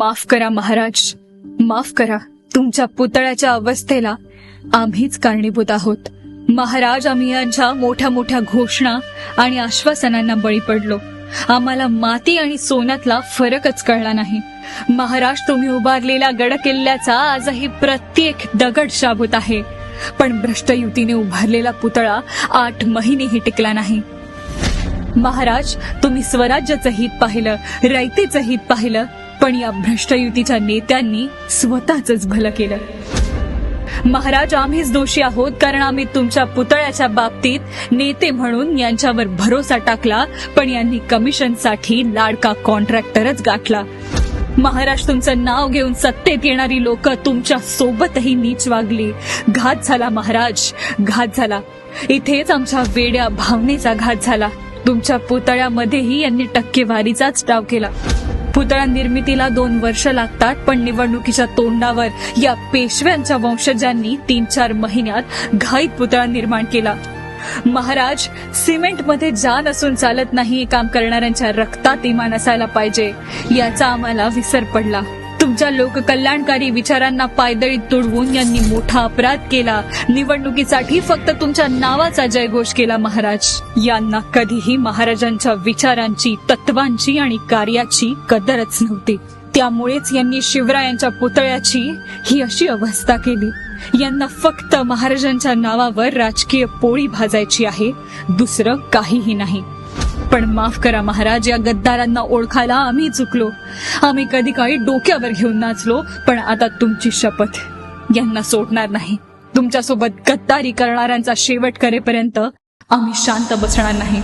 माफ करा महाराज, माफ करा. तुमच्या पुतळ्याच्या अवस्थेला आम्हीच कारणीभूत आहोत. महाराज, आम्ही यांच्या मोठ्या मोठ्या घोषणा आणि आश्वासनांना बळी पडलो. आम्हाला माती आणि सोन्यातला फरकच कळला नाही. महाराज, तुम्ही उभारलेल्या गड किल्ल्याचा आजही प्रत्येक दगड शाबूत आहे, पण भ्रष्ट युतीने उभारलेला पुतळा 8 महिनेही टिकला नाही. महाराज, तुम्ही स्वराज्याचं हित पाहिलं, रयतेचं हित पाहिलं, पण या भ्रष्ट युतीच्या नेत्यांनी स्वतःच भलं केलं. महाराज, आम्हीच दोषी आहोत, कारण आम्ही तुमच्या पुतळ्याच्या बाबतीत नेते म्हणून यांच्यावर भरोसा टाकला, पण यांनी कमिशनसाठी लाडका कॉन्ट्रॅक्टरच गाठला. महाराज, तुमचं नाव घेऊन सत्तेत येणारी लोक तुमच्या सोबतही नीच वागली. घात झाला महाराज, घात झाला. इथेच आमच्या वेड्या भावनेचा घात झाला. तुमच्या पुतळ्यामध्येही यांनी टक्केवारीचाच डाव केला. पुतळा निर्मितीला 2 वर्ष लागतात, पण निवडणुकीच्या तोंडावर या पेशव्यांच्या वंशजांनी 3-4 महिन्यात घाईत पुतळा निर्माण केला. महाराज, सिमेंटमध्ये जान असून चालत नाही. काम करणाऱ्यांच्या रक्तात इमान असायला पाहिजे, याचा आम्हाला विसर पडला. तुमच्या लोककल्याणकारी विचारांना पायदळीत तुडवून यांनी मोठा अपराध केला. निवडणुकीसाठी फक्त तुमच्या नावाचा जयघोष केला. महाराज, यांना कधीही महाराजांच्या विचारांची, तत्वांची आणि कार्याची कदरच नव्हती. त्यामुळेच यांनी शिवरायांच्या पुतळ्याची ही अशी अवस्था केली. यांना फक्त महाराजांच्या नावावर राजकीय पोळी भाजायची आहे, दुसरं काहीही नाही. पण माफ करा महाराज, या गद्दारांना ओळखायला आम्ही चुकलो. आम्ही कधी काही डोक्यावर घेऊन नाचलो, पण आता तुमची शपथ, यांना सोडणार नाही. तुमच्यासोबत गद्दारी करणाऱ्यांचा शेवट करेपर्यंत आम्ही शांत बसणार नाही.